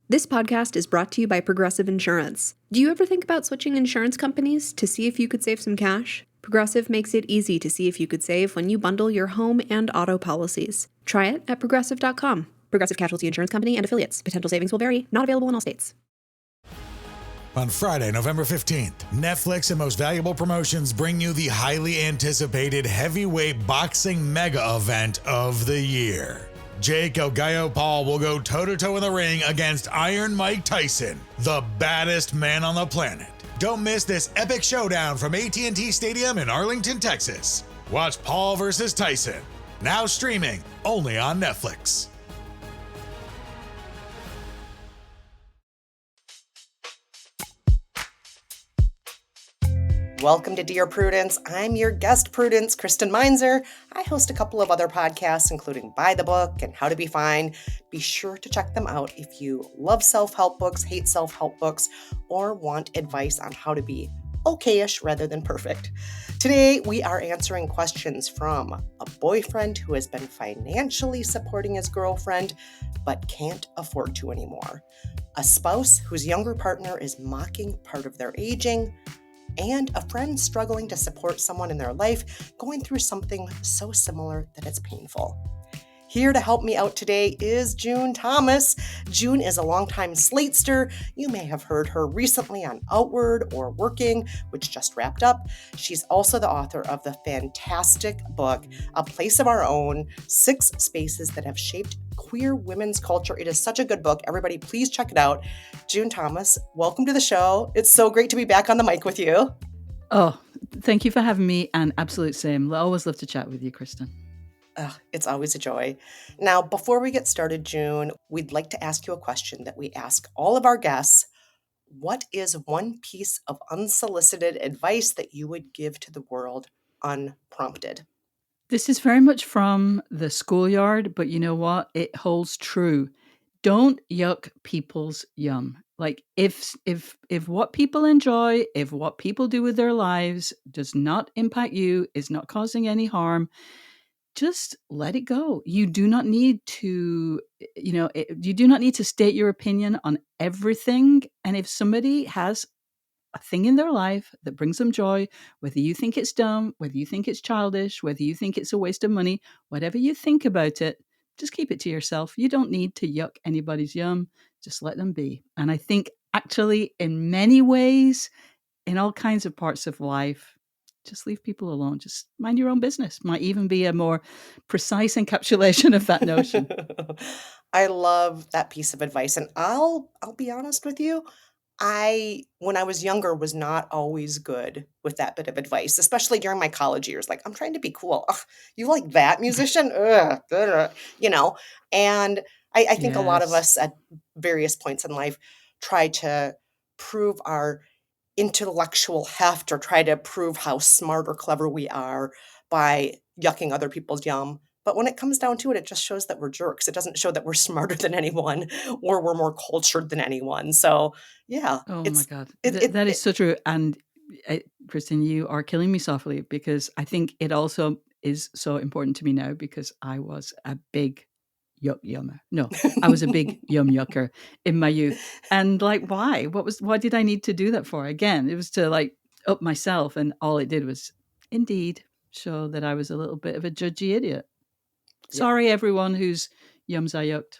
This podcast is brought to you by Progressive Insurance. Do you ever think about switching insurance companies to see if you could save some cash? Progressive makes it easy to see if you could save when you bundle your home and auto policies. Try it at Progressive.com. Progressive Casualty Insurance Company and Affiliates. Potential savings will vary. Not available in all states. On Friday, November 15th, Netflix and Most Valuable Promotions bring you the highly anticipated heavyweight boxing mega event of the year. Jake El Gallo Paul will go toe-to-toe in the ring against Iron Mike Tyson, the baddest man on the planet. Don't miss this epic showdown from AT&T Stadium in Arlington, Texas. Watch Paul versus Tyson, now streaming only on Netflix. Welcome to Dear Prudence. I'm your guest, Prudence Kristen Meinzer. I host a couple of other podcasts, including Buy the Book and How to Be Fine. Be sure to check them out if you love self-help books, hate self-help books, or want advice on how to be okay-ish rather than perfect. Today, we are answering questions from a boyfriend who has been financially supporting his girlfriend, but can't afford to anymore. A spouse whose younger partner is mocking part of their aging, and a friend struggling to support someone in their life going through something so similar that it's painful. Here to help me out today is June Thomas. June is a longtime Slate-ster. You may have heard her recently on Outward or Working, which just wrapped up. She's also the author of the fantastic book, A Place of Our Own, 6 Spaces That Have Shaped Queer Women's Culture. It is such a good book. Everybody, please check it out. June Thomas, welcome to the show. It's so great to be back on the mic with you. Oh, thank you for having me, and absolute same. I always love to chat with you, Kristen. It's always a joy. Now, before we get started, June, we'd like to ask you a question that we ask all of our guests. What is one piece of unsolicited advice that you would give to the world unprompted? This is very much from the schoolyard, but you know what? It holds true. Don't yuck people's yum. Like if what people enjoy, if what people do with their lives does not impact you, is not causing any harm, just let it go. You do not need to, you do not need to state your opinion on everything. And if somebody has a thing in their life that brings them joy, whether you think it's dumb, whether you think it's childish, whether you think it's a waste of money, whatever you think about it, just keep it to yourself. You don't need to yuck anybody's yum. Just let them be. And I think actually in many ways, in all kinds of parts of life, just leave people alone. Just mind your own business. Might even be a more precise encapsulation of that notion. I love that piece of advice. And I'll be honest with you. When I was younger, was not always good with that bit of advice, especially during my college years. Like, I'm trying to be cool. Ugh, you like that musician? Ugh, And I think a lot of Yes. us at various points in life try to prove our intellectual heft or try to prove how smart or clever we are by yucking other people's yum. But when it comes down to it, it just shows that we're jerks. It doesn't show that we're smarter than anyone or we're more cultured than anyone. So, yeah. Oh my God. That is so true. And Kristen, you are killing me softly because I think it also is so important to me now because I was a big yuck yummer. No, I was a big yum yucker in my youth. And like, why? Why did I need to do that for? Again, it was to like up myself. And all it did was indeed show that I was a little bit of a judgy idiot. Sorry, everyone whose yums I yucked.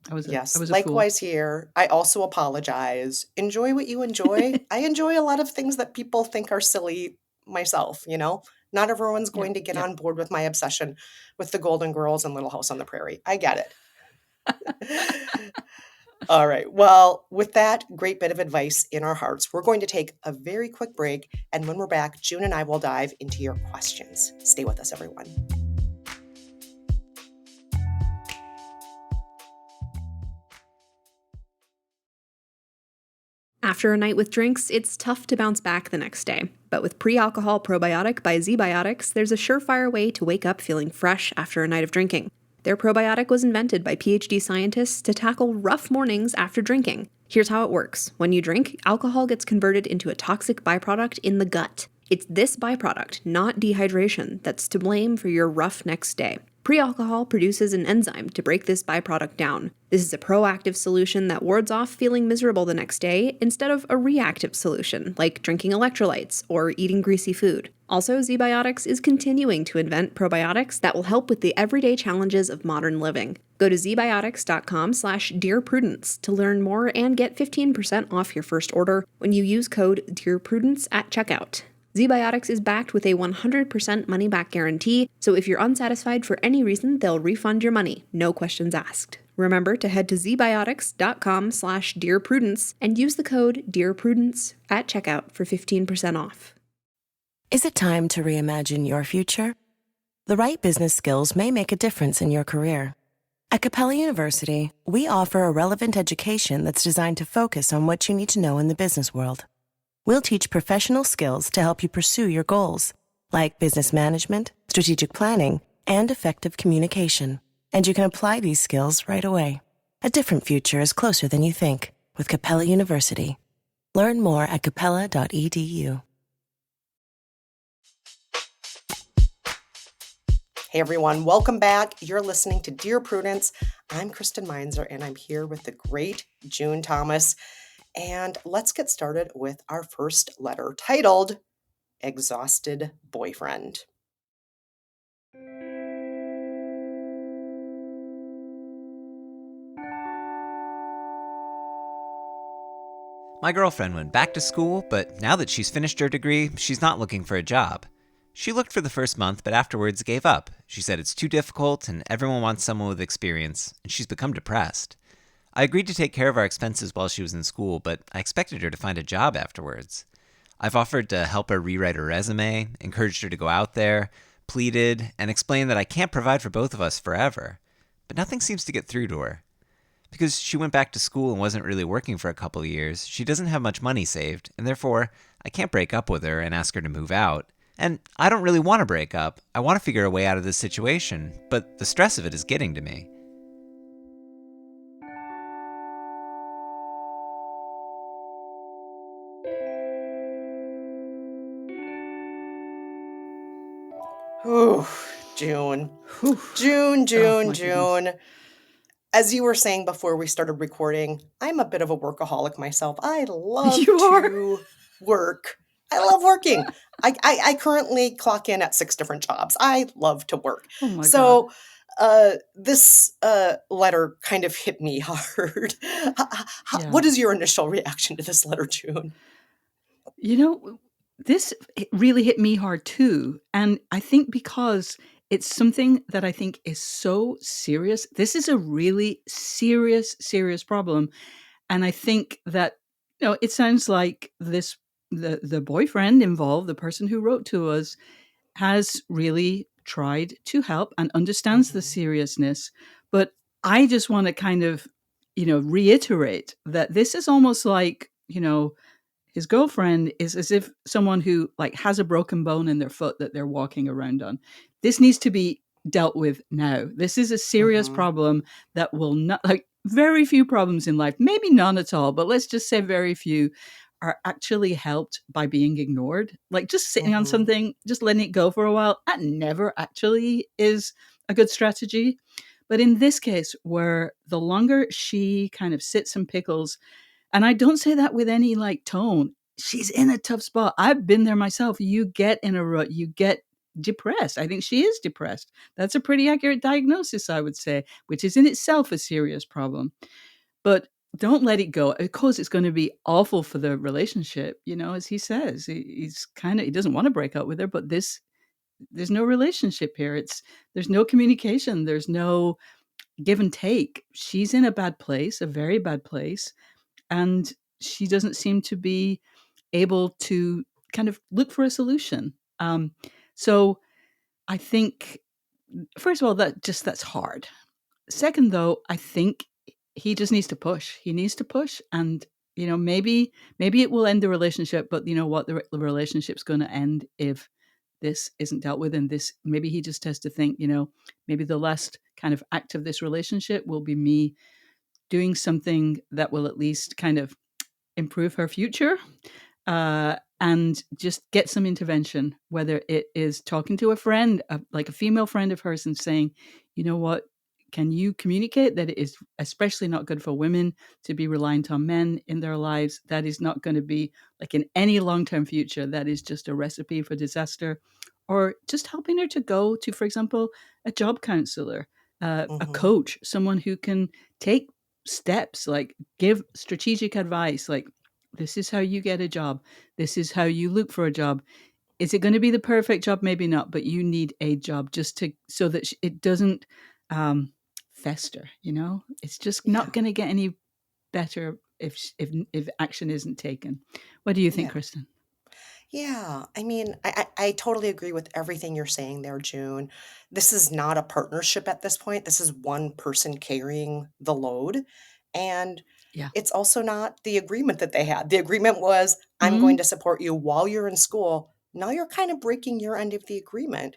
I was a likewise fool. here. I also apologize. Enjoy what you enjoy. I enjoy a lot of things that people think are silly myself, Not everyone's going to get on board with my obsession with the Golden Girls and Little House on the Prairie. I get it. All right. Well, with that great bit of advice in our hearts, we're going to take a very quick break. And when we're back, June and I will dive into your questions. Stay with us, everyone. After a night with drinks, it's tough to bounce back the next day. But with Pre-Alcohol Probiotic by ZBiotics, there's a surefire way to wake up feeling fresh after a night of drinking. Their probiotic was invented by PhD scientists to tackle rough mornings after drinking. Here's how it works. When you drink, alcohol gets converted into a toxic byproduct in the gut. It's this byproduct, not dehydration, that's to blame for your rough next day. Pre-alcohol produces an enzyme to break this byproduct down. This is a proactive solution that wards off feeling miserable the next day instead of a reactive solution, like drinking electrolytes or eating greasy food. Also, ZBiotics is continuing to invent probiotics that will help with the everyday challenges of modern living. Go to zbiotics.com/DearPrudence to learn more and get 15% off your first order when you use code DearPrudence at checkout. ZBiotics is backed with a 100% money-back guarantee, so if you're unsatisfied for any reason, they'll refund your money, no questions asked. Remember to head to zbiotics.com/DearPrudence and use the code DearPrudence at checkout for 15% off. Is it time to reimagine your future? The right business skills may make a difference in your career. At Capella University, we offer a relevant education that's designed to focus on what you need to know in the business world. We'll teach professional skills to help you pursue your goals, like business management, strategic planning, and effective communication. And you can apply these skills right away. A different future is closer than you think with Capella University. Learn more at capella.edu. Hey everyone, welcome back. You're listening to Dear Prudence. I'm Kristen Meinzer, and I'm here with the great June Thomas. And let's get started with our first letter, titled Exhausted Boyfriend. My girlfriend went back to school, but now that she's finished her degree, she's not looking for a job. She looked for the first month, but afterwards gave up. She said it's too difficult and everyone wants someone with experience, and she's become depressed. I agreed to take care of our expenses while she was in school, but I expected her to find a job afterwards. I've offered to help her rewrite her resume, encouraged her to go out there, pleaded, and explained that I can't provide for both of us forever. But nothing seems to get through to her. Because she went back to school and wasn't really working for a couple of years, she doesn't have much money saved, and therefore, I can't break up with her and ask her to move out. And I don't really want to break up. I want to figure a way out of this situation, but the stress of it is getting to me. Ooh, June. June. As you were saying before we started recording, I'm a bit of a workaholic myself. I love to work. I love working. I currently clock in at 6 different jobs. I love to work. Oh my So this letter kind of hit me hard. Yeah. What is your initial reaction to this letter, June? You know, this really hit me hard too. And I think because it's something that I think is so serious. This is a really serious problem. And I think that, it sounds like the boyfriend involved, the person who wrote to us, has really tried to help and understands the seriousness. But I just want to kind of, reiterate that this is almost like, his girlfriend is as if someone who has a broken bone in their foot that they're walking around on. This needs to be dealt with now. This is a serious problem that will not, very few problems in life, maybe none at all, but let's just say very few are actually helped by being ignored. Just sitting on something, just letting it go for a while, that never actually is a good strategy. But in this case, where the longer she kind of sits and pickles, and I don't say that with any tone, she's in a tough spot. I've been there myself. You get in a rut, you get depressed. I think she is depressed. That's a pretty accurate diagnosis, I would say, which is in itself a serious problem. But don't let it go. Of course, it's going to be awful for the relationship. As he says, he doesn't want to break up with her, but there's no relationship here. There's no communication. There's no give and take. She's in a bad place, a very bad place. And she doesn't seem to be able to kind of look for a solution. So I think, first of all, that's hard. Second, though, I think he just needs to push. He needs to push, and maybe it will end the relationship. But you know what, the relationship's going to end if this isn't dealt with. And maybe he just has to think, maybe the last kind of act of this relationship will be me doing something that will at least kind of improve her future, and just get some intervention, whether it is talking to a friend, like a female friend of hers, and saying, you know what? Can you communicate that it is especially not good for women to be reliant on men in their lives? That is not going to be like in any long-term future. That is just a recipe for disaster. Or just helping her to go to, for example, a job counselor, a Mm-hmm. coach, someone who can take steps, like give strategic advice, like this is how you get a job. This is how you look for a job. Is it going to be the perfect job? Maybe not, but you need a job just to so that it doesn't fester. It's just Yeah. not going to get any better if action isn't taken. What do you think, Yeah. Kristen? Yeah, I mean, I totally agree with everything you're saying there, June. This is not a partnership at this point. This is one person carrying the load. And Yeah. it's also not the agreement that they had. The agreement was, I'm going Mm, to support you while you're in school. Now you're kind of breaking your end of the agreement.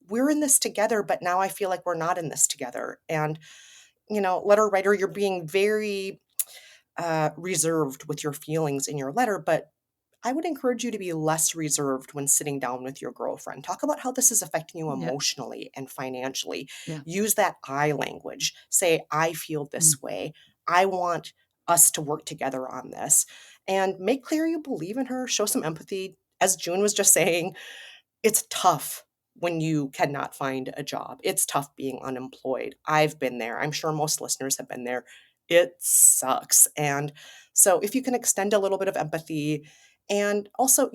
We're in this together, but now I feel like we're not in this together. And, letter writer, you're being very reserved with your feelings in your letter, but I would encourage you to be less reserved when sitting down with your girlfriend. Talk about how this is affecting you yeah. emotionally and financially. Yeah. Use that I language. Say, I feel Mm, this way. I want us to work together on this. And make clear you believe in her. Show some empathy. As June was just saying, it's tough when you cannot find a job. It's tough being unemployed. I've been there. I'm sure most listeners have been there. It sucks. And so if you can extend a little bit of empathy and also,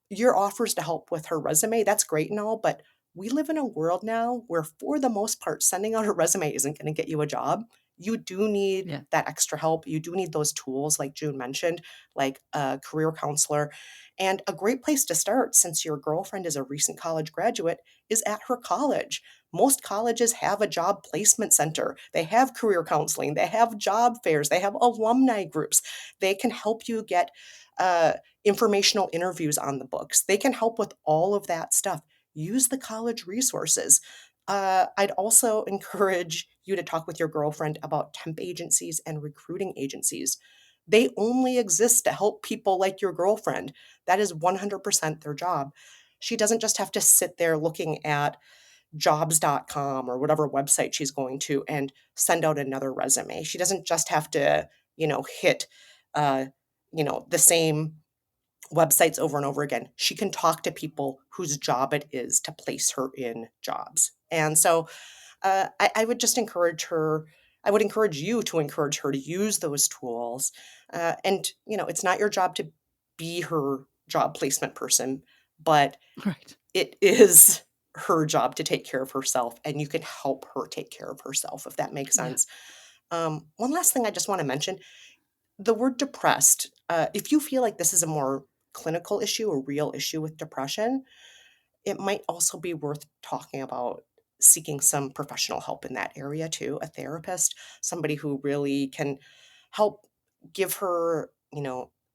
your offers to help with her resume, that's great and all, but we live in a world now where for the most part sending out a resume isn't going to get you a job. You do need yeah. that extra help. You do need those tools like June mentioned, like a career counselor. And a great place to start, since your girlfriend is a recent college graduate, is at her college. Most colleges have a job placement center. They have career counseling. They have job fairs. They have alumni groups. They can help you get informational interviews on the books. They can help with all of that stuff. Use the college resources. I'd also encourage you to talk with your girlfriend about temp agencies and recruiting agencies. They only exist to help people like your girlfriend. That is 100% their job. She doesn't just have to sit there looking at jobs.com or whatever website she's going to and send out another resume. She doesn't just have to, hit, uh, the same websites over and over again. She can talk to people whose job it is to place her in jobs. And so I would just encourage her. I would encourage you to encourage her to use those tools. And, it's not your job to be her job placement person, but Right. it is her job to take care of herself, and you can help her take care of herself, if that makes Yeah. sense. One last thing I just want to mention, the word depressed. If you feel like this is a more clinical issue, a real issue with depression, it might also be worth talking about seeking some professional help in that area too, a therapist, somebody who really can help give her,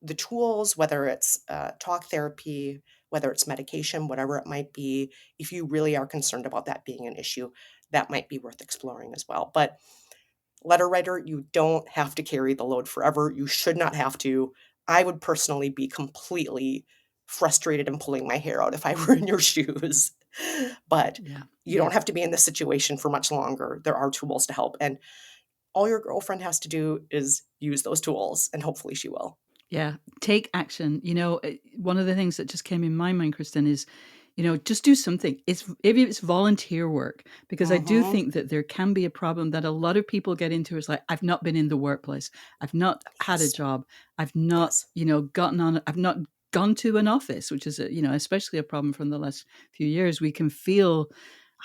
the tools, whether it's talk therapy, whether it's medication, whatever it might be. If you really are concerned about that being an issue, that might be worth exploring as well. But letter writer, you don't have to carry the load forever. You should not have to. I would personally be completely frustrated and pulling my hair out if I were in your shoes. But Yeah. you Yeah. don't have to be in this situation for much longer. There are tools to help. And all your girlfriend has to do is use those tools, and hopefully she will. Yeah, take action. One of the things that just came in my mind, Kristen, is, just do something. Maybe it's volunteer work, because I do Mm-hmm. think that there can be a problem that a lot of people get into is like, I've not been in the workplace. I've not had a Yes. job. I've not, Yes. I've not gone to an office, which is, especially a problem from the last few years. We can feel,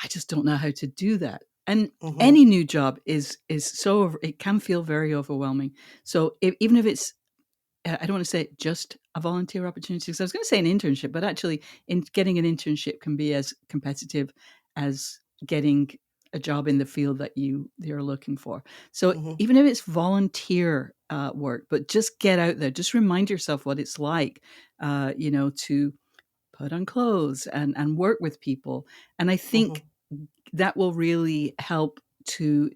I just don't know how to do that. And Mm-hmm. any new job is so, it can feel very overwhelming. So even if it's I don't want to say just a volunteer opportunity, because I was going to say an internship, but actually, in getting an internship can be as competitive as getting a job in the field that you're looking for. So Mm-hmm. even if it's volunteer work, but just get out there, just remind yourself what it's like, to put on clothes and work with people. And I Mm-hmm. think that will really help to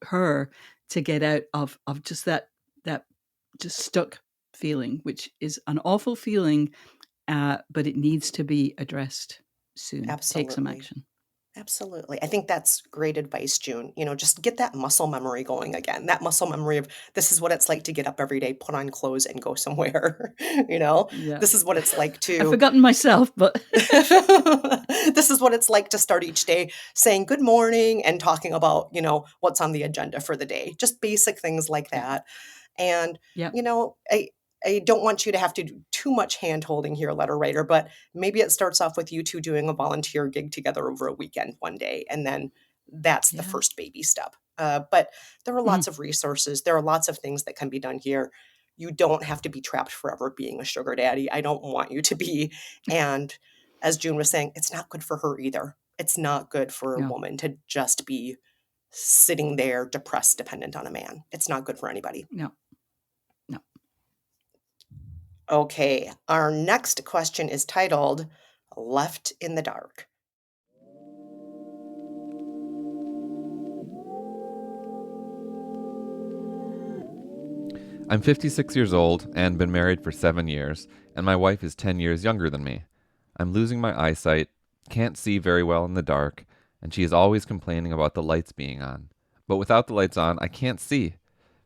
her to get out of just that just stuck feeling, which is an awful feeling, but it needs to be addressed soon. Take some Absolutely. action. Absolutely. I think that's great advice, June. Just get that muscle memory going again. That muscle memory of this is what it's like to get up every day, put on clothes, and go somewhere. Yeah. This is what it's like I've to forgotten myself, but this is what it's like to start each day saying good morning and talking about, what's on the agenda for the day. Just basic things like yeah. that. And, Yeah. I don't want you to have to do too much hand holding here, letter writer, but maybe it starts off with you two doing a volunteer gig together over a weekend one day. And then that's the Yeah. first baby step. But there are Mhm. lots of resources. There are lots of things that can be done here. You don't have to be trapped forever being a sugar daddy. I don't want you to be. And as June was saying, it's not good for her either. It's not good for a No. woman to just be sitting there depressed, dependent on a man. It's not good for anybody. No. No. Okay, our next question is titled Left in the Dark. I'm 56 years old and been married for 7 years, and my wife is 10 years younger than me. I'm losing my eyesight, can't see very well in the dark, and she is always complaining about the lights being on. But without the lights on, I can't see.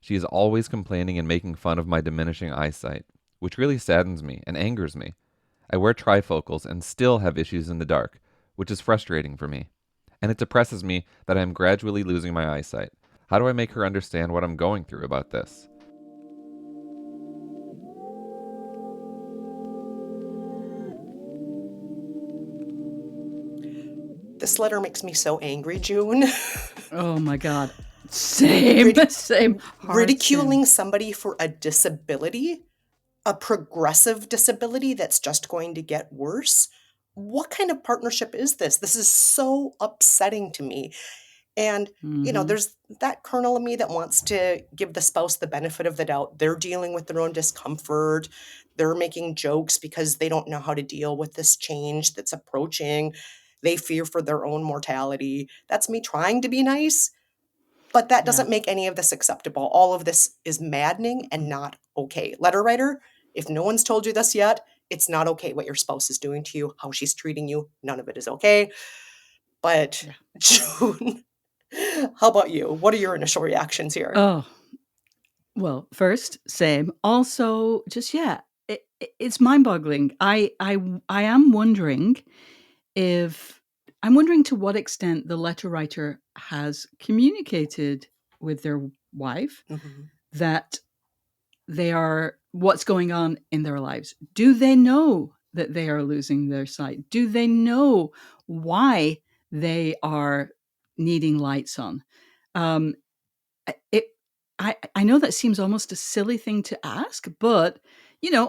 She is always complaining and making fun of my diminishing eyesight, which really saddens me and angers me. I wear trifocals and still have issues in the dark, which is frustrating for me. And it depresses me that I am gradually losing my eyesight. How do I make her understand what I'm going through about this? This letter makes me so angry, June. Oh my God. Same. Ridic- Same. Hard Ridiculing same. somebody for a disability, a progressive disability that's just going to get worse. What kind of partnership is this? This is so upsetting to me. And, Mm-hmm. there's that kernel of me that wants to give the spouse the benefit of the doubt. They're dealing with their own discomfort. They're making jokes because they don't know how to deal with this change that's approaching. They fear for their own mortality. That's me trying to be nice, but that Yeah. doesn't make any of this acceptable. All of this is maddening and not okay. Letter writer, if no one's told you this yet, it's not okay what your spouse is doing to you, how she's treating you. None of it is okay. But Yeah. June, how about you? What are your initial reactions here? Oh, well, first, same. Also, just yeah, it's mind-boggling. I am wondering if I'm wondering to what extent the letter writer has communicated with their wife Mhm. that they are what's going on in their lives. Do they know that they are losing their sight? Do they know why they are needing lights on? Um, it I know that seems almost a silly thing to ask, but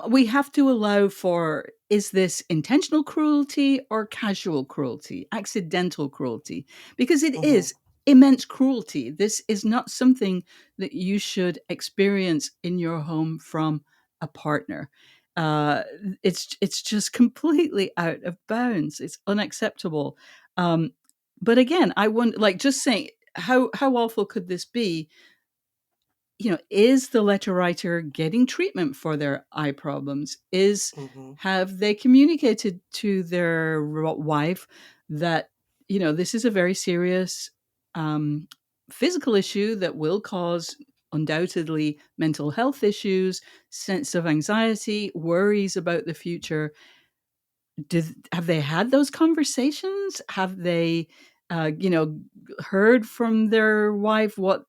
we have to allow for, is this intentional cruelty or casual cruelty, accidental cruelty? Because it Mhm. is immense cruelty. This is not something that you should experience in your home from a partner. Uh, it's just completely out of bounds. It's unacceptable. Um, but again, I wonder, like, just saying, how awful could this be? Is the letter writer getting treatment for their eye problems? Mhm. Have they communicated to their wife that this is a very serious um, physical issue that will cause undoubtedly mental health issues, sense of anxiety, worries about the future? Have they had those conversations? Have they, you know, heard from their wife what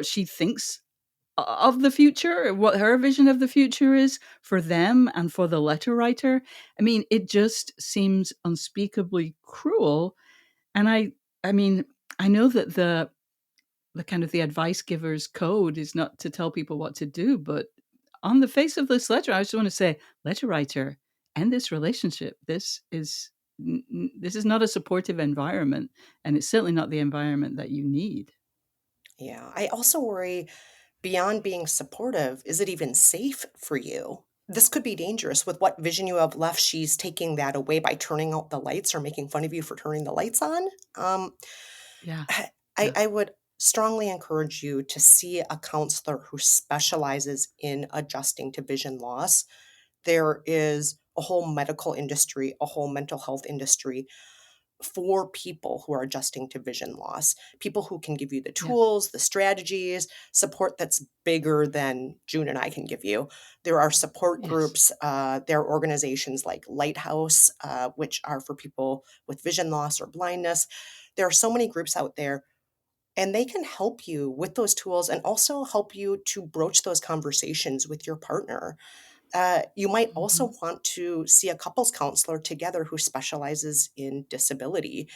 she thinks of the future, what her vision of the future is for them and for the letter writer? I mean, it just seems unspeakably cruel. And I mean, I know that the kind of the advice giver's code is not to tell people what to do, but on the face of this letter, I just want to say, letter writer, end this relationship. This is not a supportive environment, and it's certainly not the environment that you need. Yeah. I also worry beyond being supportive, is it even safe for you? This could be dangerous with what vision you have left. She's taking that away by turning out the lights or making fun of you for turning the lights on. Um, Yeah, I, yeah, I would strongly encourage you to see a counselor who specializes in adjusting to vision loss. There is a whole medical industry, a whole mental health industry for people who are adjusting to vision loss, people who can give you the tools, the strategies, support that's bigger than June and I can give you. There are support groups. There are organizations like Lighthouse, which are for people with vision loss or blindness. There are so many groups out there, and they can help you with those tools and also help you to broach those conversations with your partner. You might also want to see a couples counselor together who specializes in disability.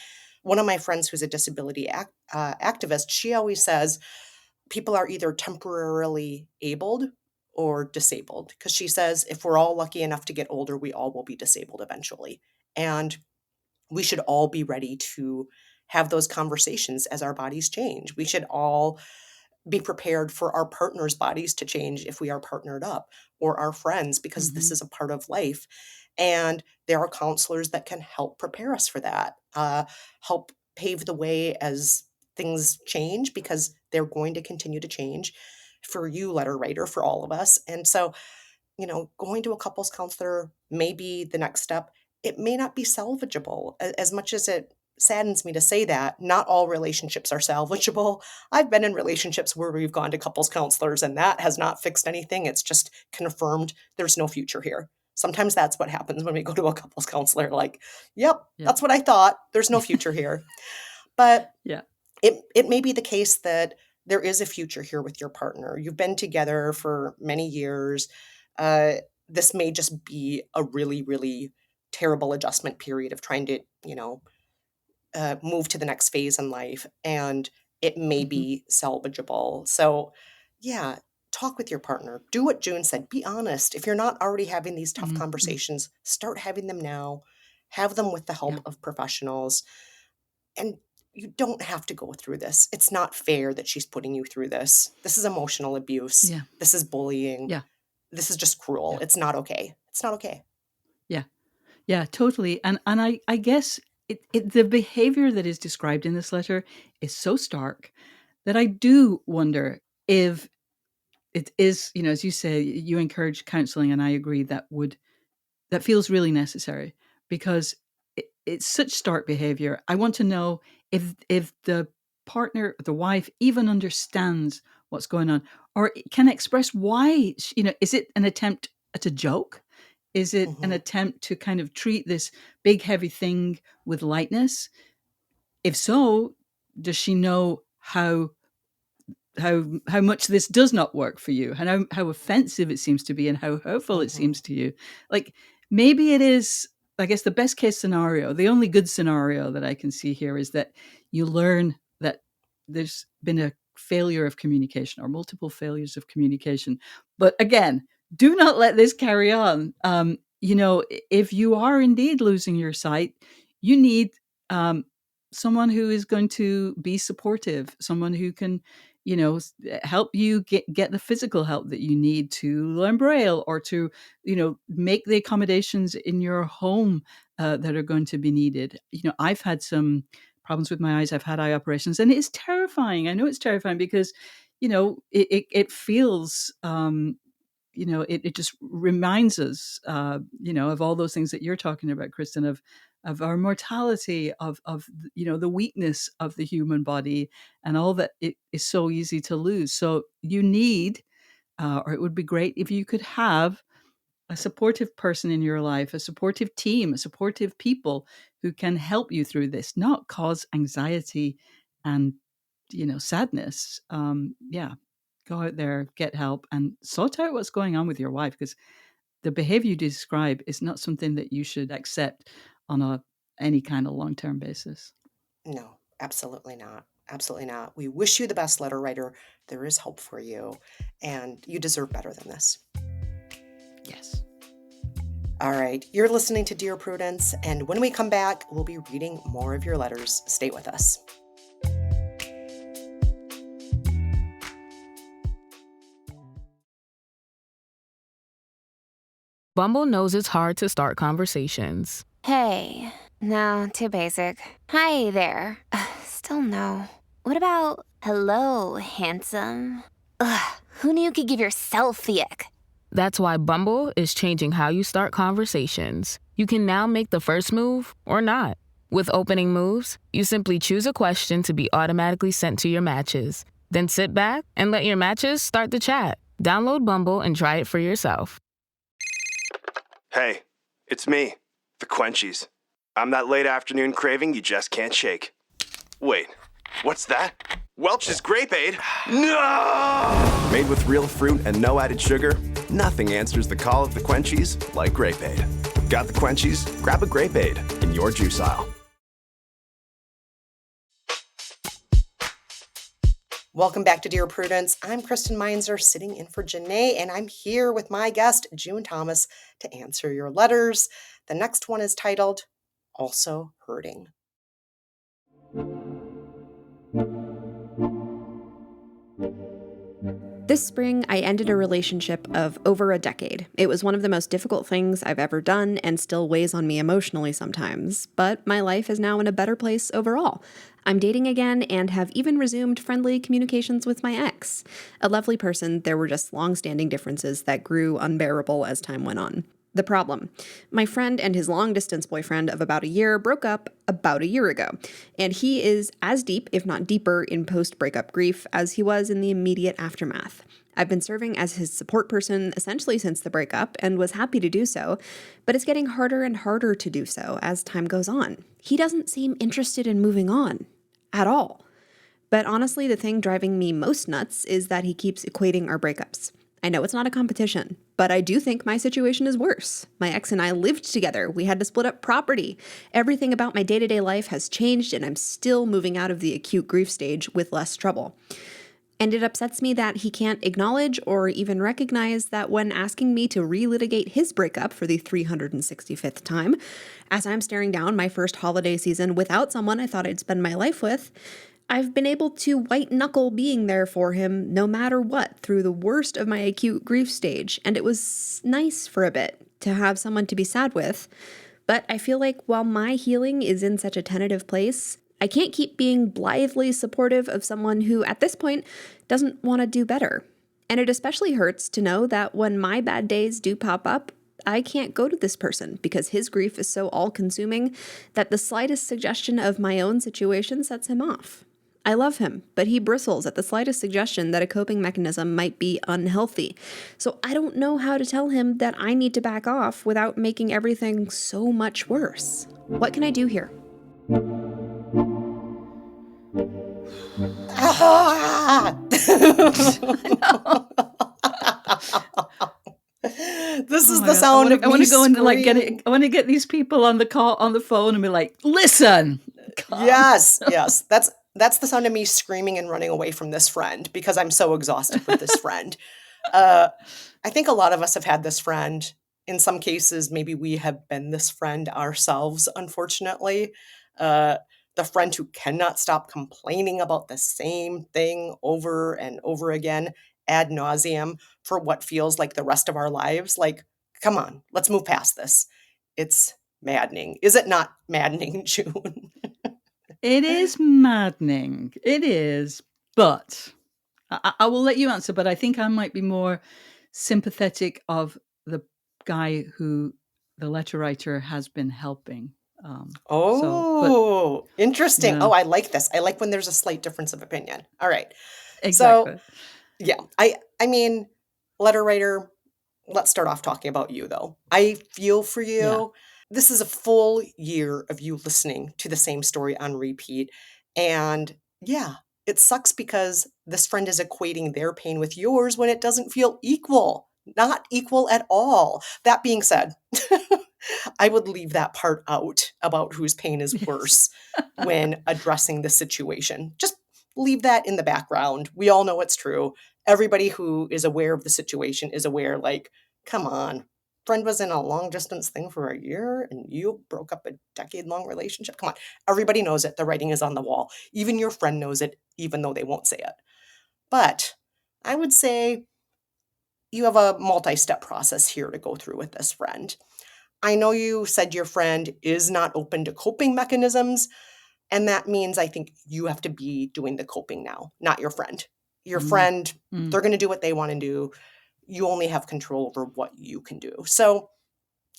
One of my friends who's a disability activist, she always says people are either temporarily abled or disabled, because she says if we're all lucky enough to get older, we all will be disabled eventually. And we should all be ready to have those conversations as our bodies change. We should all be prepared for our partners' bodies to change if we are partnered up, or our friends, because this is a part of life. And there are counselors that can help prepare us for that, help pave the way as things change, because they're going to continue to change for you, letter writer, for all of us. And so, going to a couples counselor may be the next step. It may not be salvageable. As much as it saddens me to say that, not all relationships are salvageable. I've been in relationships where we've gone to couples counselors and that has not fixed anything. It's just confirmed there's no future here. Sometimes that's what happens when we go to a couples counselor, like, yep, that's what I thought. There's no future here. But it may be the case that there is a future here with your partner. You've been together for many years. This may just be a really, really terrible adjustment period of trying to, move to the next phase in life, and it may be salvageable. So, talk with your partner. Do what June said. Be honest. If you're not already having these tough conversations, start having them now. Have them with the help of professionals. And you don't have to go through this. It's not fair that she's putting you through this. This is emotional abuse. This is bullying. This is just cruel. It's not okay. It's not okay. Yeah, totally. And I guess the behavior that is described in this letter is so stark that I do wonder if it is, as you say, you encourage counseling, and I agree that feels really necessary, because it's such stark behavior. I want to know if the partner, the wife, even understands what's going on, or can express why. Is it an attempt at a joke? Is it an attempt to kind of treat this big, heavy thing with lightness? If so, does she know how much this does not work for you, and how offensive it seems to be, and how hurtful it seems to you? Like, maybe it is, I guess, the best case scenario. The only good scenario that I can see here is that you learn that there's been a failure of communication, or multiple failures of communication. But again, do not let this carry on. If you are indeed losing your sight, you need someone who is going to be supportive, someone who can, help you get the physical help that you need to learn Braille, or to, make the accommodations in your home that are going to be needed. I've had some problems with my eyes. I've had eye operations, and it's terrifying. I know it's terrifying because, it feels, it just reminds us, of all those things that you're talking about, Kristen, of our mortality, of the weakness of the human body, and all that it is so easy to lose. So you need, or it would be great if you could have a supportive person in your life, a supportive team, a supportive people who can help you through this, not cause anxiety and, sadness. Go out there, get help, and sort out what's going on with your wife, because the behavior you describe is not something that you should accept on any kind of long-term basis. No, absolutely not. Absolutely not. We wish you the best, letter writer. There is hope for you, and you deserve better than this. Yes. All right. You're listening to Dear Prudence, and when we come back, we'll be reading more of your letters. Stay with us. Bumble knows it's hard to start conversations. Hey, no, too basic. Hi there. Still no. What about, hello, handsome? Ugh, who knew you could give yourself the ick? That's why Bumble is changing how you start conversations. You can now make the first move or not. With opening moves, you simply choose a question to be automatically sent to your matches. Then sit back and let your matches start the chat. Download Bumble and try it for yourself. Hey, it's me, the Quenchies. I'm that late afternoon craving you just can't shake. Wait, what's that? Welch's Grape Aid? No! Made with real fruit and no added sugar, nothing answers the call of the Quenchies like Grape Aid. Got the Quenchies? Grab a Grape Aid in your juice aisle. Welcome back to Dear Prudence. I'm Kristen Meinzer, sitting in for Jenée, and I'm here with my guest, June Thomas, to answer your letters. The next one is titled, Also Hurting. This spring, I ended a relationship of over a decade. It was one of the most difficult things I've ever done and still weighs on me emotionally sometimes, but my life is now in a better place overall. I'm dating again and have even resumed friendly communications with my ex. A lovely person, there were just long-standing differences that grew unbearable as time went on. The problem. My friend and his long-distance boyfriend of about a year broke up about a year ago, and he is as deep, if not deeper, in post-breakup grief as he was in the immediate aftermath. I've been serving as his support person essentially since the breakup and was happy to do so, but it's getting harder and harder to do so as time goes on. He doesn't seem interested in moving on at all. But honestly, the thing driving me most nuts is that he keeps equating our breakups. I know it's not a competition, but I do think my situation is worse. My ex and I lived together. We had to split up property. Everything about my day-to-day life has changed, and I'm still moving out of the acute grief stage with less trouble. And it upsets me that he can't acknowledge or even recognize that when asking me to relitigate his breakup for the 365th time, as I'm staring down my first holiday season without someone I thought I'd spend my life with, I've been able to white-knuckle being there for him no matter what through the worst of my acute grief stage, and it was nice for a bit to have someone to be sad with. But I feel like while my healing is in such a tentative place, I can't keep being blithely supportive of someone who, at this point, doesn't want to do better. And it especially hurts to know that when my bad days do pop up, I can't go to this person because his grief is so all-consuming that the slightest suggestion of my own situation sets him off. I love him, but he bristles at the slightest suggestion that a coping mechanism might be unhealthy. So I don't know how to tell him that I need to back off without making everything so much worse. What can I do here? Ah! This is the sound of me. I want to go and screaming. I want to get these people on the phone and be like, listen. Yes. That's the sound of me screaming and running away from this friend because I'm so exhausted with this friend. I think a lot of us have had this friend. In some cases, maybe we have been this friend ourselves, unfortunately. The friend who cannot stop complaining about the same thing over and over again, ad nauseum, for what feels like the rest of our lives. Like, come on, let's move past this. It's maddening. Is it not maddening, June? It is maddening. It is. But I will let you answer, but I think I might be more sympathetic of the guy who the letter writer has been helping. Interesting. Yeah. Oh, I like this. I like when there's a slight difference of opinion. All right. Exactly. So, yeah, I mean, letter writer, let's start off talking about you, though. I feel for you. Yeah. This is a full year of you listening to the same story on repeat. And yeah, it sucks because this friend is equating their pain with yours when it doesn't feel equal. Not equal at all. That being said, I would leave that part out about whose pain is worse when addressing the situation. Just leave that in the background. We all know it's true. Everybody who is aware of the situation is aware, like, come on. Friend was in a long distance thing for a year and you broke up a decade-long relationship. Come on. Everybody knows it. The writing is on the wall. Even your friend knows it, even though they won't say it. But I would say you have a multi-step process here to go through with this friend. I know you said your friend is not open to coping mechanisms, and that means I think you have to be doing the coping now, not your friend. Your friend, they're going to do what they want to do. You only have control over what you can do. So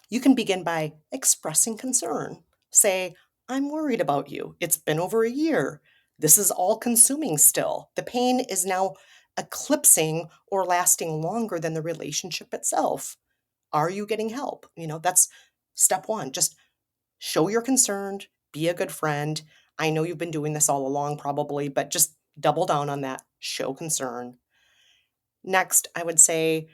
you can begin by expressing concern. Say, I'm worried about you. It's been over a year. This is all consuming still. The pain is now eclipsing or lasting longer than the relationship itself. Are you getting help? That's step one. Just show you're concerned, be a good friend. I know you've been doing this all along, probably, but just double down on that. Show concern. Next, I would say,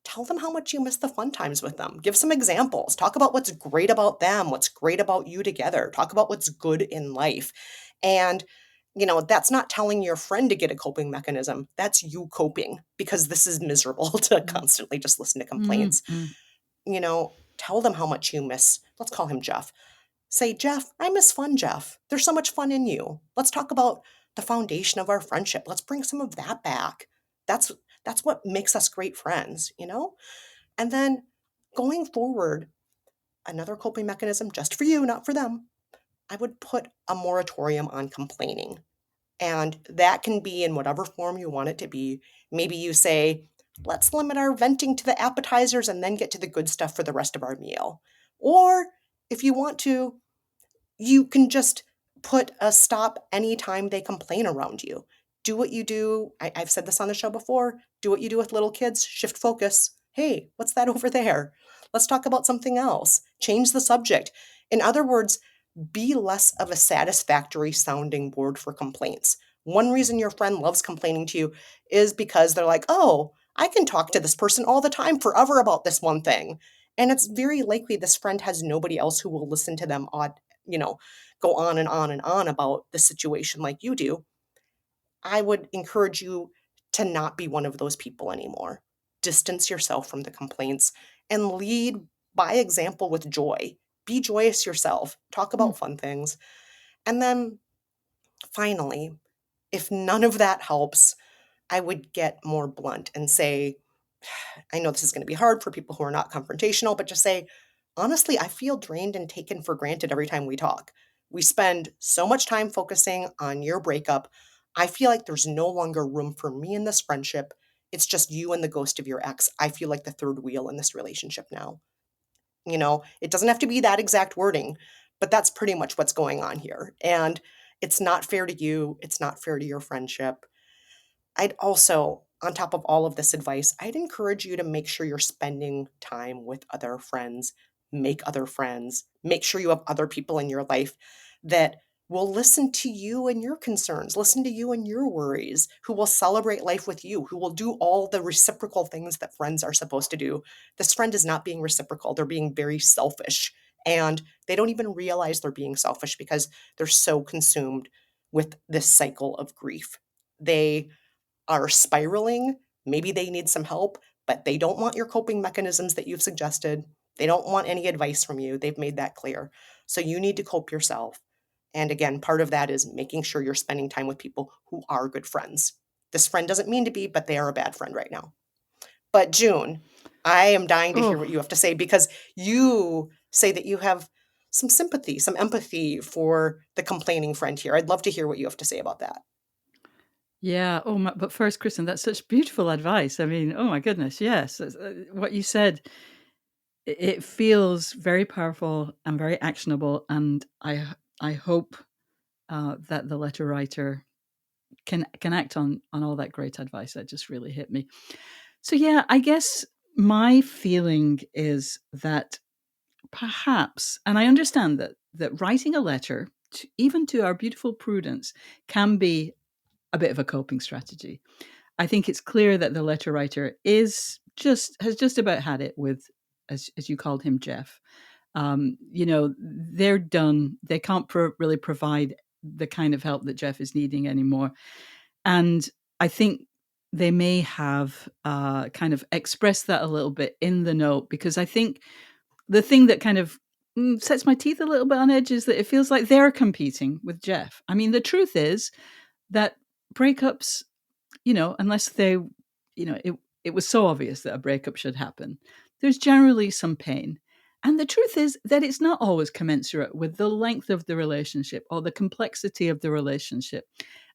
tell them how much you miss the fun times with them. Give some examples. Talk about what's great about them, what's great about you together. Talk about what's good in life. And, that's not telling your friend to get a coping mechanism. That's you coping because this is miserable to constantly just listen to complaints. Tell them how much you miss. Let's call him Jeff. Say, Jeff, I miss fun, Jeff. There's so much fun in you. Let's talk about the foundation of our friendship. Let's bring some of that back. That's what makes us great friends, And then going forward, another coping mechanism just for you, not for them, I would put a moratorium on complaining. And that can be in whatever form you want it to be. Maybe you say, let's limit our venting to the appetizers and then get to the good stuff for the rest of our meal. Or if you want to, you can just put a stop anytime they complain around you. Do what you do. I've said this on the show before. Do what you do with little kids. Shift focus. Hey, what's that over there? Let's talk about something else. Change the subject. In other words, be less of a satisfactory sounding board for complaints. One reason your friend loves complaining to you is because they're like, oh, I can talk to this person all the time forever about this one thing. And it's very likely this friend has nobody else who will listen to them go on and on and on about the situation like you do. I would encourage you to not be one of those people anymore. Distance yourself from the complaints and lead by example with joy. Be joyous yourself. Talk about fun things. And then finally, if none of that helps, I would get more blunt and say, I know this is going to be hard for people who are not confrontational, but just say, honestly, I feel drained and taken for granted every time we talk. We spend so much time focusing on your breakup. I feel like there's no longer room for me in this friendship. It's just you and the ghost of your ex. I feel like the third wheel in this relationship now. It doesn't have to be that exact wording, but that's pretty much what's going on here. And it's not fair to you. It's not fair to your friendship. I'd also, on top of all of this advice, I'd encourage you to make sure you're spending time with other friends, make other friends, make sure you have other people in your life that will listen to you and your concerns, listen to you and your worries, who will celebrate life with you, who will do all the reciprocal things that friends are supposed to do. This friend is not being reciprocal. They're being very selfish. And they don't even realize they're being selfish because they're so consumed with this cycle of grief. They are spiraling. Maybe they need some help, but they don't want your coping mechanisms that you've suggested. They don't want any advice from you. They've made that clear. So you need to cope yourself. And again, part of that is making sure you're spending time with people who are good friends. This friend doesn't mean to be, but they are a bad friend right now. But June, I am dying to hear what you have to say because you say that you have some sympathy, some empathy for the complaining friend here. I'd love to hear what you have to say about that. Yeah. But first, Kristen, that's such beautiful advice. I mean, oh my goodness, yes. What you said, it feels very powerful and very actionable. And I hope that the letter writer can act on all that great advice. That just really hit me. So yeah, I guess my feeling is that perhaps, and I understand that writing a letter, even to our beautiful Prudence, can be a bit of a coping strategy. I think it's clear that the letter writer has just about had it with, as you called him, Jeff. They're done. They can't really provide the kind of help that Jeff is needing anymore. And I think they may have kind of expressed that a little bit in the note, because I think the thing that kind of sets my teeth a little bit on edge is that it feels like they're competing with Jeff. I mean, the truth is that breakups, unless they, it was so obvious that a breakup should happen, there's generally some pain. And the truth is that it's not always commensurate with the length of the relationship or the complexity of the relationship.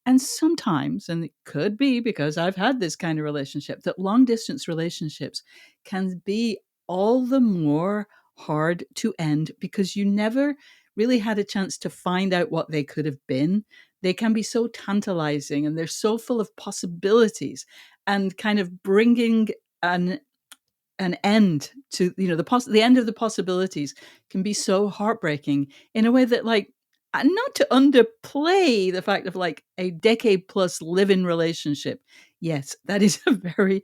And sometimes, and it could be because I've had this kind of relationship, that long distance relationships can be all the more hard to end because you never really had a chance to find out what they could have been, they can be so tantalizing, and they're so full of possibilities, and kind of bringing an end to, the end of the possibilities can be so heartbreaking in a way that, like, not to underplay the fact of like a decade plus live-in relationship. Yes, that is a very,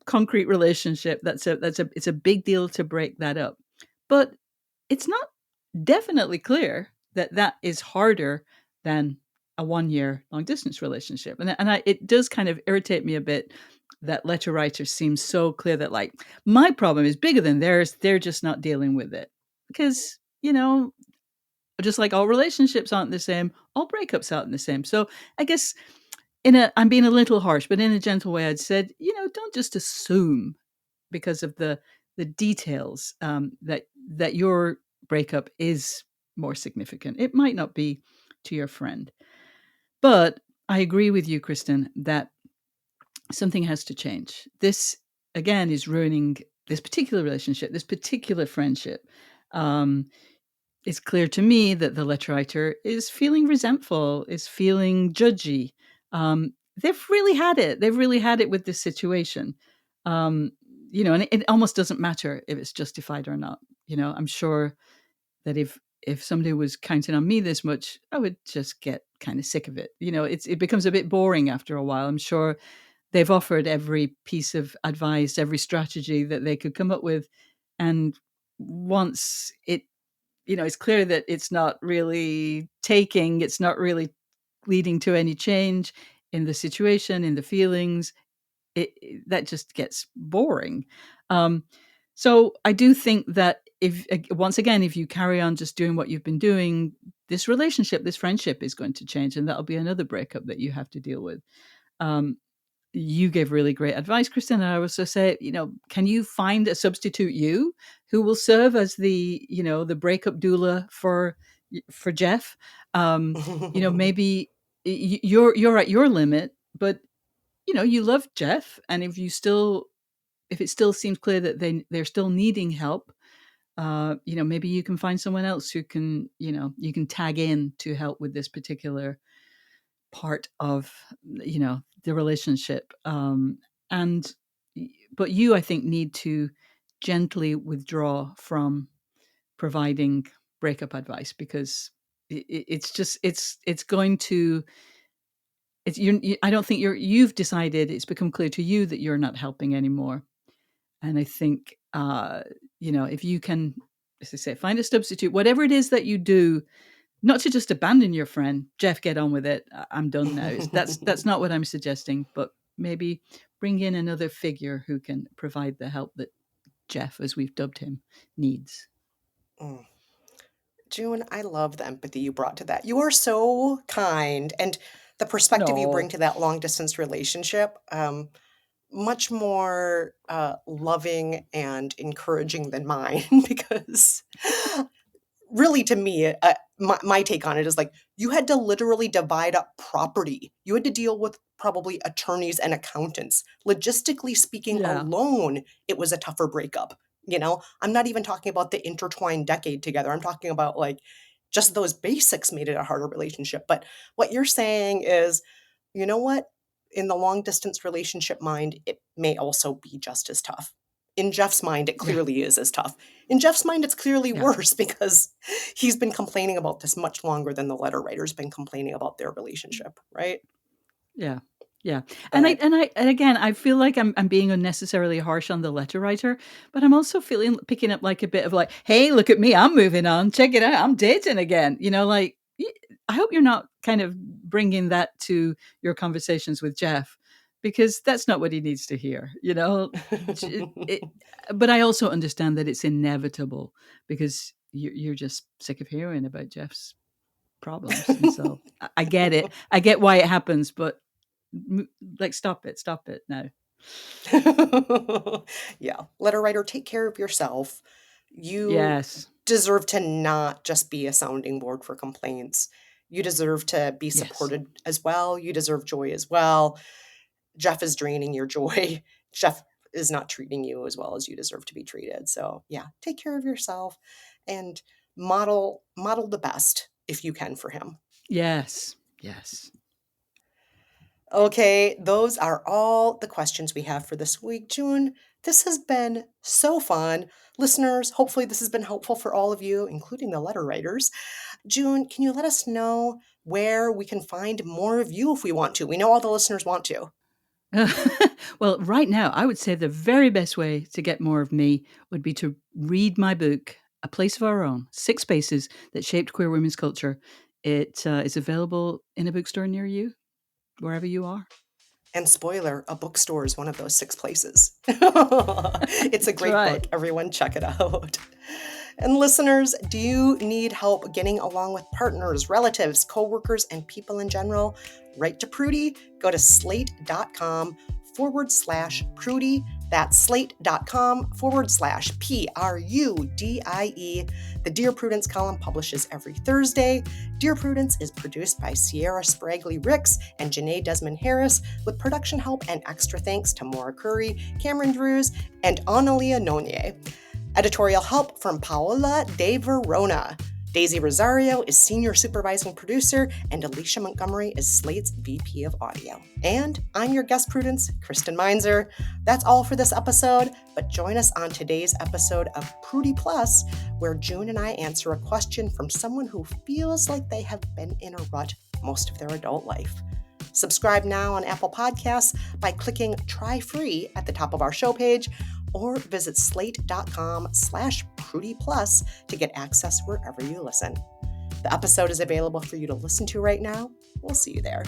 concrete relationship. It's a big deal to break that up. But it's not definitely clear that that is harder than a 1 year long distance relationship. It does kind of irritate me a bit that letter writers seem so clear that, like, my problem is bigger than theirs. They're just not dealing with it. Because, just like all relationships aren't the same, all breakups aren't the same. So I guess I'm being a little harsh, but in a gentle way, I'd said, don't just assume because of the details that your breakup is more significant. It might not be to your friend. But I agree with you, Kristen, that something has to change. This, again, is ruining this particular relationship, this particular friendship. It's clear to me that the letter writer is feeling resentful, is feeling judgy. They've really had it. They've really had it with this situation. And it almost doesn't matter if it's justified or not. I'm sure that if somebody was counting on me this much, I would just get kind of sick of it. It becomes a bit boring after a while. I'm sure they've offered every piece of advice, every strategy that they could come up with. And once it's clear that it's not really it's not really leading to any change in the situation, in the feelings, that just gets boring. So I do think that if you carry on just doing what you've been doing, this relationship, this friendship is going to change, and that'll be another breakup that you have to deal with. You gave really great advice, Kristen. And I also say, can you find a substitute you who will serve as the breakup doula for Jeff? Maybe you're at your limit, but you love Jeff, and if it still seems clear that they're still needing help, maybe you can find someone else who can, you can tag in to help with this particular part of, the relationship. But you, I think, need to gently withdraw from providing breakup advice, because it's going to, I don't think you've decided, it's become clear to you that you're not helping anymore. And I think, if you can, as I say, find a substitute, whatever it is that you do, not to just abandon your friend, Jeff, get on with it, I'm done now. That's not what I'm suggesting, but maybe bring in another figure who can provide the help that Jeff, as we've dubbed him, needs. June, I love the empathy you brought to that. You are so kind, and the perspective you bring to that long distance relationship, much more loving and encouraging than mine. Because really, to me, my take on it is like, you had to literally divide up property. You had to deal with probably attorneys and accountants. Logistically speaking, Yeah. alone, it was a tougher breakup. I'm not even talking about the intertwined decade together. I'm talking about, like, just those basics made it a harder relationship. But what you're saying is, you know what? In the long distance relationship mind, it may also be just as tough. In Jeff's mind, it clearly is as tough. In Jeff's mind, it's clearly worse, because he's been complaining about this much longer than the letter writer's been complaining about their relationship, right? Yeah. Yeah. And again, I feel like I'm being unnecessarily harsh on the letter writer, but I'm also picking up like a bit of like, hey, look at me, I'm moving on. Check it out. I'm dating again. I hope you're not kind of bringing that to your conversations with Jeff, because that's not what he needs to hear, But I also understand that it's inevitable, because you're just sick of hearing about Jeff's problems. And so I get it. I get why it happens, but like, stop it now. Yeah. Letter writer, take care of yourself. You Yes. deserve to not just be a sounding board for complaints. You deserve to be supported as well. You deserve joy as well. Jeff is draining your joy. Jeff is not treating you as well as you deserve to be treated. So yeah, take care of yourself. And model the best if you can for him. Yes. Yes. Okay, those are all the questions we have for this week. June, this has been so fun. Listeners, hopefully this has been helpful for all of you, including the letter writers. June, can you let us know where we can find more of you if we want to? We know all the listeners want to. Well, right now, I would say the very best way to get more of me would be to read my book, A Place of Our Own, 6 Spaces That Shaped Queer Women's Culture. It is available in a bookstore near you, wherever you are. And spoiler, a bookstore is one of those 6 places. It's a great book. Everyone check it out. And listeners, do you need help getting along with partners, relatives, coworkers, and people in general? Write to Prudie. Go to slate.com/Prudie. That's slate.com/PRUDIE. The Dear Prudence column publishes every Thursday. Dear Prudence is produced by Se'era Spragley Ricks and Jenée Desmond-Harris, with production help and extra thanks to Maura, Currie, Cameron Drews, and Ononye. Editorial help from Paola De Verona. Daisy Rosario is senior supervising producer, and Alicia Montgomery is Slate's VP of audio. And I'm your guest Prudence, Kristen Meinzer. That's all for this episode, but join us on today's episode of Prudie Plus, where June and I answer a question from someone who feels like they have been in a rut most of their adult life. Subscribe now on Apple Podcasts by clicking Try Free at the top of our show page, or visit slate.com/Prudie Plus to get access wherever you listen. The episode is available for you to listen to right now. We'll see you there.